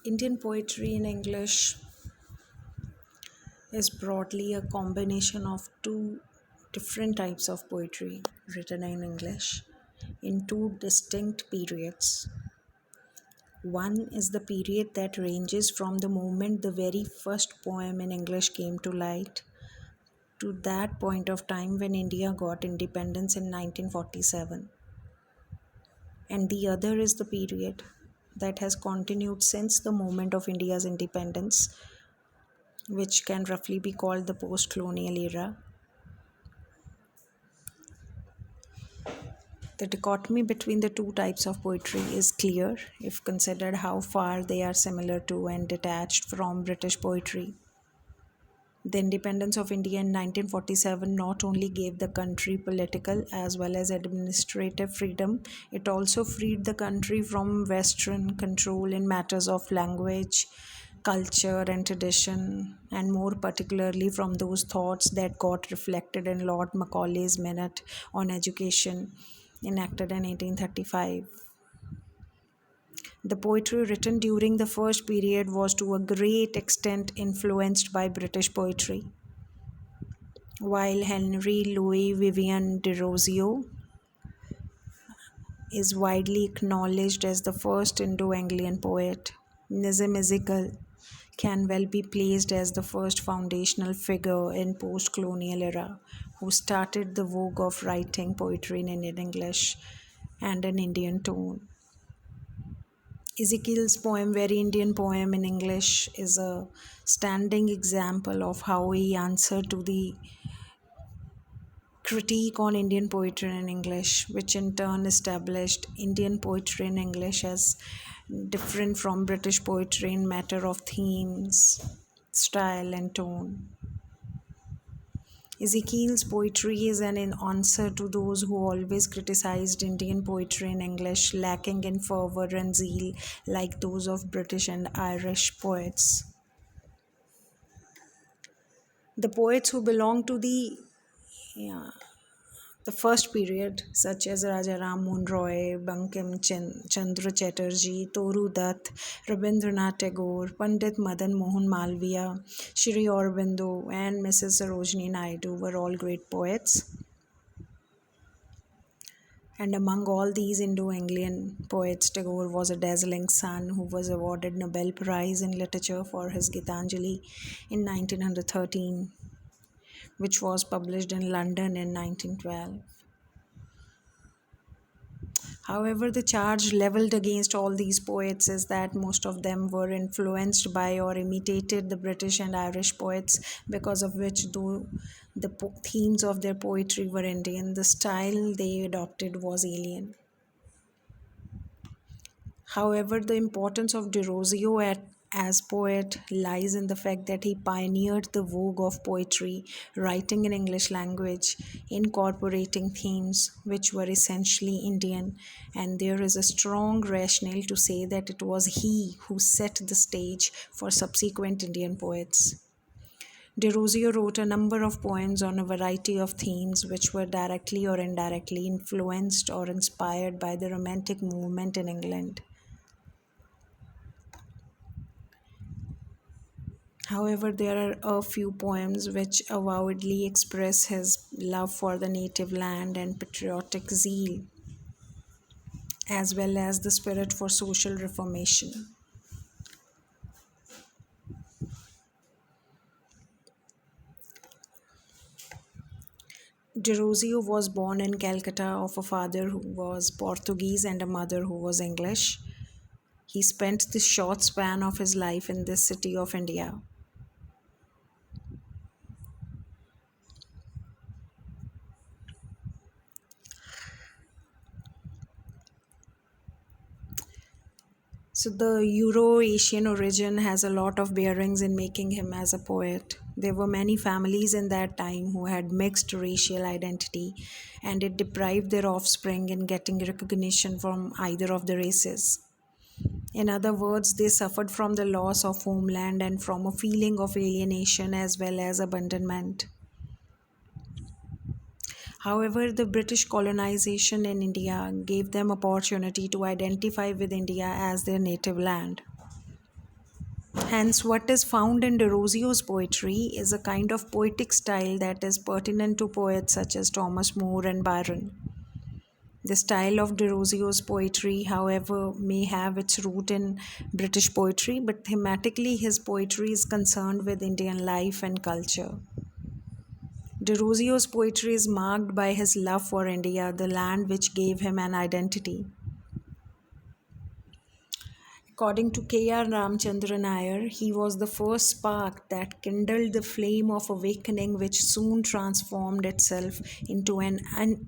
Indian poetry in English is broadly a combination of two different types of poetry written in English in two distinct periods. One is the period that ranges from the moment the very first poem in English came to light to that point of time when India got independence in 1947. And the other is the period that has continued since the moment of India's independence, which can roughly be called the post colonial era. The dichotomy between the two types of poetry is clear if considered how far they are similar to and detached from British poetry. The independence of India in 1947 not only gave the country political as well as administrative freedom, it also freed the country from Western control in matters of language, culture, and tradition, and more particularly from those thoughts that got reflected in Lord Macaulay's Minute on Education, enacted in 1835. The poetry written during the first period was to a great extent influenced by British poetry, while Henry Louis Vivian Derozio is widely acknowledged as the first Indo-Anglian poet. Nizam Ezekiel can well be placed as the first foundational figure in post-colonial era who started the vogue of writing poetry in Indian English and an Indian tone. Ezekiel's poem, Very Indian Poem in English, is a standing example of how he answered to the critique on Indian poetry in English, which in turn established Indian poetry in English as different from British poetry in matter of themes, style, and tone. Ezekiel's poetry is an answer to those who always criticized Indian poetry in English, lacking in fervor and zeal like those of British and Irish poets. The poets who belong to yeah, the first period, such as Raja Ram Mohan Roy, Bankim Chandra Chatterjee, Toru Dutt, Rabindranath Tagore, Pandit Madan Mohan Malviya, Shri Aurobindo, and Mrs. Sarojini Naidu were all great poets. And among all these Indo-Anglian poets, Tagore was a dazzling son who was awarded Nobel Prize in Literature for his Gitanjali in 1913, which was published in London in 1912. However, the charge leveled against all these poets is that most of them were influenced by or imitated the British and Irish poets, because of which, though the themes of their poetry were Indian, the style they adopted was alien. However, the importance of Derozio as poet lies in the fact that he pioneered the vogue of poetry, writing in English language, incorporating themes which were essentially Indian, and there is a strong rationale to say that it was he who set the stage for subsequent Indian poets. Derozio wrote a number of poems on a variety of themes which were directly or indirectly influenced or inspired by the Romantic movement in England. However, there are a few poems which avowedly express his love for the native land and patriotic zeal, as well as the spirit for social reformation. Derozio was born in Calcutta of a father who was Portuguese and a mother who was English. He spent the short span of his life in this city of India. So the Euro-Asian origin has a lot of bearings in making him as a poet. There were many families in that time who had mixed racial identity, and it deprived their offspring in getting recognition from either of the races. In other words, they suffered from the loss of homeland and from a feeling of alienation as well as abandonment. However, the British colonization in India gave them opportunity to identify with India as their native land. Hence, what is found in Derozio's poetry is a kind of poetic style that is pertinent to poets such as Thomas Moore and Byron. The style of Derozio's poetry, however, may have its root in British poetry, but thematically his poetry is concerned with Indian life and culture. Derozio's poetry is marked by his love for India, the land which gave him an identity. According to K.R. Ramchandran Iyer, he was the first spark that kindled the flame of awakening which soon transformed itself into an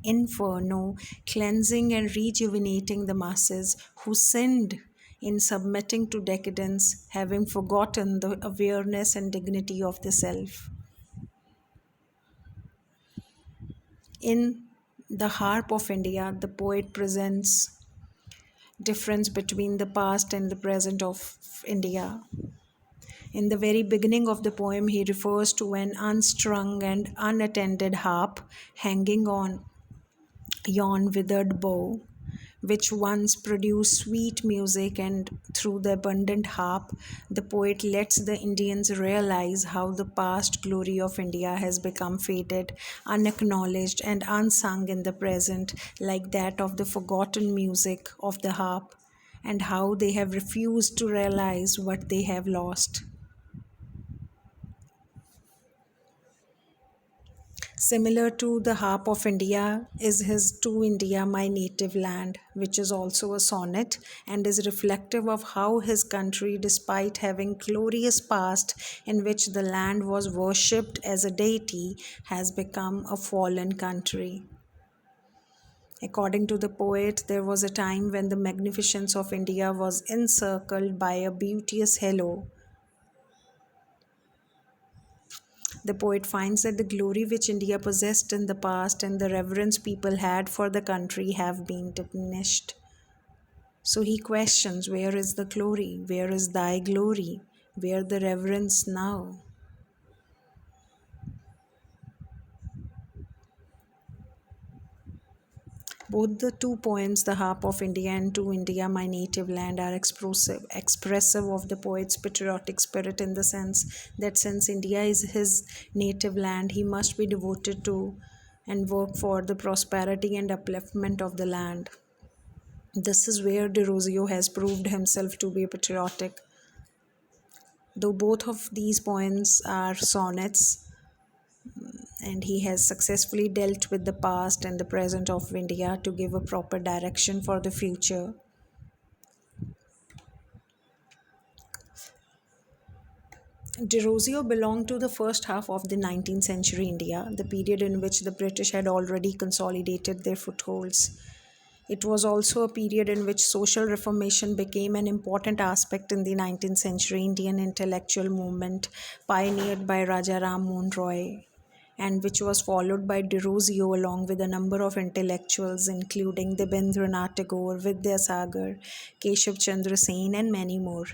inferno, cleansing and rejuvenating the masses who sinned in submitting to decadence, having forgotten the awareness and dignity of the self. In The Harp of India, the poet presents difference between the past and the present of India. In the very beginning of the poem, he refers to an unstrung and unattended harp hanging on yon withered bough, which once produced sweet music, and through the abundant harp, the poet lets the Indians realize how the past glory of India has become faded, unacknowledged, and unsung in the present, like that of the forgotten music of the harp, and how they have refused to realize what they have lost. Similar to The Harp of India is his To India, My Native Land, which is also a sonnet and is reflective of how his country, despite having glorious past in which the land was worshipped as a deity, has become a fallen country. According to the poet, there was a time when the magnificence of India was encircled by a beauteous halo. The poet finds that the glory which India possessed in the past and the reverence people had for the country have been diminished. So he questions, where is the glory? Where is thy glory? Where the reverence now? Both the two poems, The Harp of India and To India, My Native Land, are expressive of the poet's patriotic spirit, in the sense that since India is his native land, he must be devoted to and work for the prosperity and upliftment of the land. This is where Derozio has proved himself to be patriotic. Though both of these poems are sonnets, and he has successfully dealt with the past and the present of India to give a proper direction for the future. Derozio belonged to the first half of the 19th century India, the period in which the British had already consolidated their footholds. It was also a period in which social reformation became an important aspect in the 19th century Indian intellectual movement pioneered by Raja Ram Mohan Roy, and which was followed by Derozio along with a number of intellectuals including Debendranath Tagore, Vidyasagar, Keshav Chandra Sen, and many more.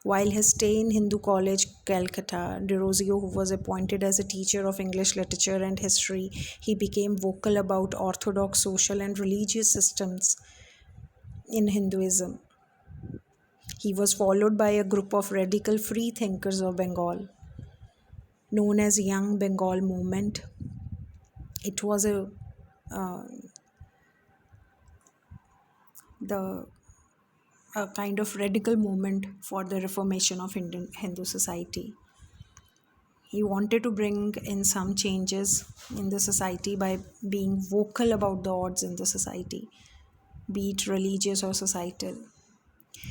While his stay in Hindu College, Calcutta, Derozio, who was appointed as a teacher of English literature and history, he became vocal about orthodox social and religious systems in Hinduism. He was followed by a group of radical free thinkers of Bengal, known as Young Bengal Movement. It was the a kind of radical movement for the reformation of Indian Hindu society. He wanted to bring in some changes in the society by being vocal about the odds in the society, be it religious or societal.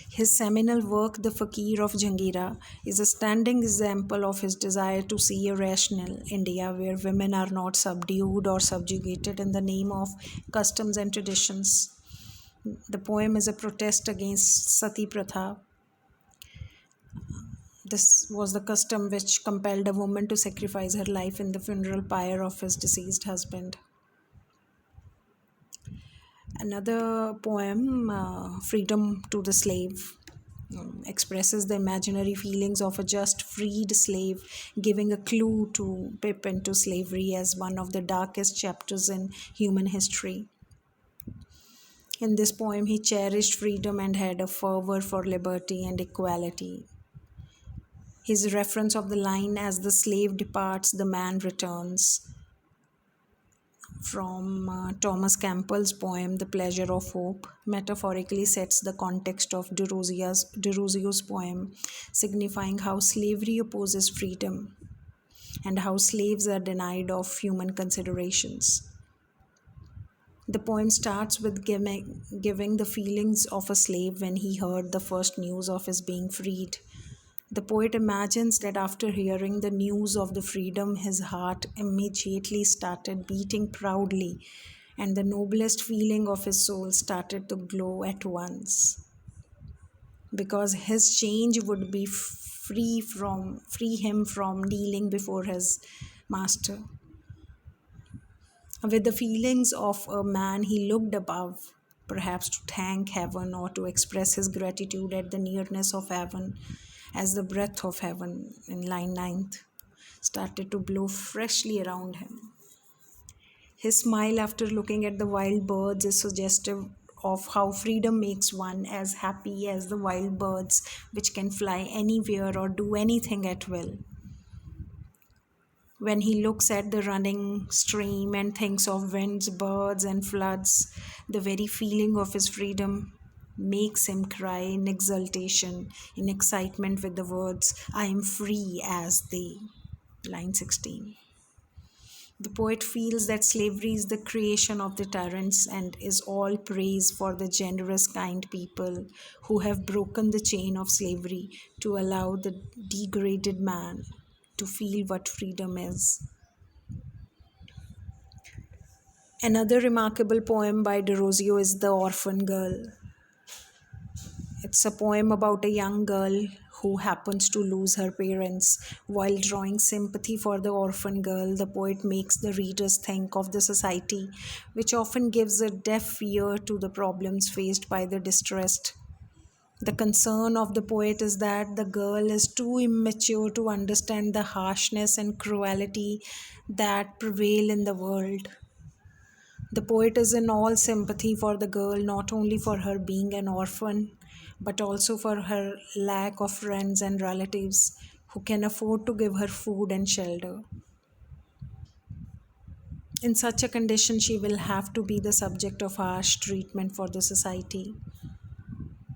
His seminal work, The Fakir of Jangira, is a standing example of his desire to see a rational India where women are not subdued or subjugated in the name of customs and traditions. The poem is a protest against Sati Pratha. This was the custom which compelled a woman to sacrifice her life in the funeral pyre of his deceased husband. Another poem, Freedom to the Slave, expresses the imaginary feelings of a just freed slave, giving a clue to Pip into slavery as one of the darkest chapters in human history. In this poem, he cherished freedom and had a fervor for liberty and equality. His reference of the line, "As the slave departs, the man returns," from Thomas Campbell's poem The Pleasure of Hope, metaphorically sets the context of Derozio's poem, signifying how slavery opposes freedom and how slaves are denied of human considerations. The poem starts with giving the feelings of a slave when he heard the first news of his being freed. The poet imagines that after hearing the news of the freedom, his heart immediately started beating proudly, and the noblest feeling of his soul started to glow at once. Because his change would be free him from kneeling before his master. With the feelings of a man, he looked above, perhaps to thank heaven or to express his gratitude at the nearness of heaven, as the breath of heaven in line 9th started to blow freshly around him. His smile after looking at the wild birds is suggestive of how freedom makes one as happy as the wild birds, which can fly anywhere or do anything at will. When he looks at the running stream and thinks of winds, birds, and floods, the very feeling of his freedom makes him cry in exultation, in excitement with the words, "I am free as they." Line 16. The poet feels that slavery is the creation of the tyrants and is all praise for the generous, kind people who have broken the chain of slavery to allow the degraded man to feel what freedom is. Another remarkable poem by Derozio is The Orphan Girl. It's a poem about a young girl who happens to lose her parents. While drawing sympathy for the orphan girl, the poet makes the readers think of the society, which often gives a deaf ear to the problems faced by the distressed. The concern of the poet is that the girl is too immature to understand the harshness and cruelty that prevail in the world. The poet is in all sympathy for the girl, not only for her being an orphan, but also for her lack of friends and relatives who can afford to give her food and shelter. In such a condition, she will have to be the subject of harsh treatment for the society.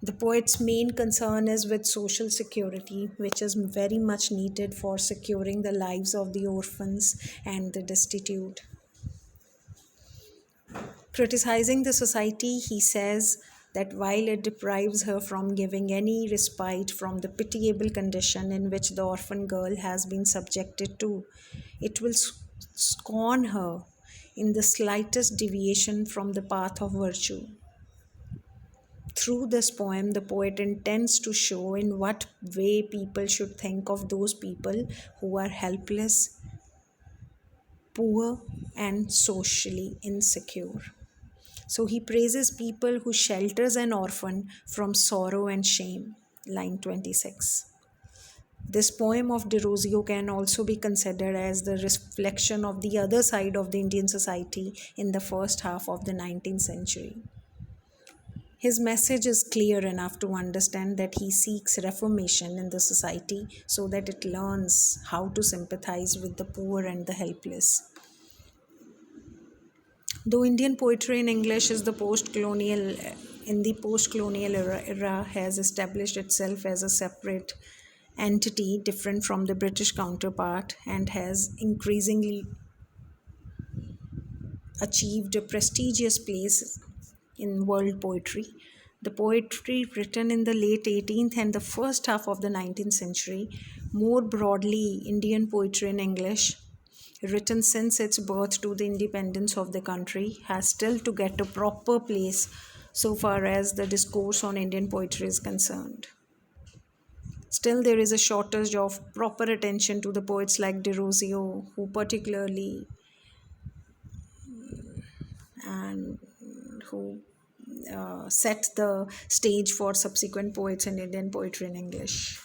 The poet's main concern is with social security, which is very much needed for securing the lives of the orphans and the destitute. Criticizing the society, he says that while it deprives her from giving any respite from the pitiable condition in which the orphan girl has been subjected to, it will scorn her in the slightest deviation from the path of virtue. Through this poem, the poet intends to show in what way people should think of those people who are helpless, poor, and socially insecure. So he praises people who shelters an orphan from sorrow and shame. Line 26. This poem of Derozio can also be considered as the reflection of the other side of the Indian society in the first half of the 19th century. His message is clear enough to understand that he seeks reformation in the society so that it learns how to sympathize with the poor and the helpless. Though Indian poetry in English is the post-colonial era has established itself as a separate entity different from the British counterpart and has increasingly achieved a prestigious place in world poetry. The poetry written in the late 18th and the first half of the 19th century, more broadly Indian poetry in English, written since its birth to the independence of the country, has still to get a proper place so far as the discourse on Indian poetry is concerned. Still, there is a shortage of proper attention to the poets like Derozio, who particularly and who set the stage for subsequent poets in Indian poetry in English.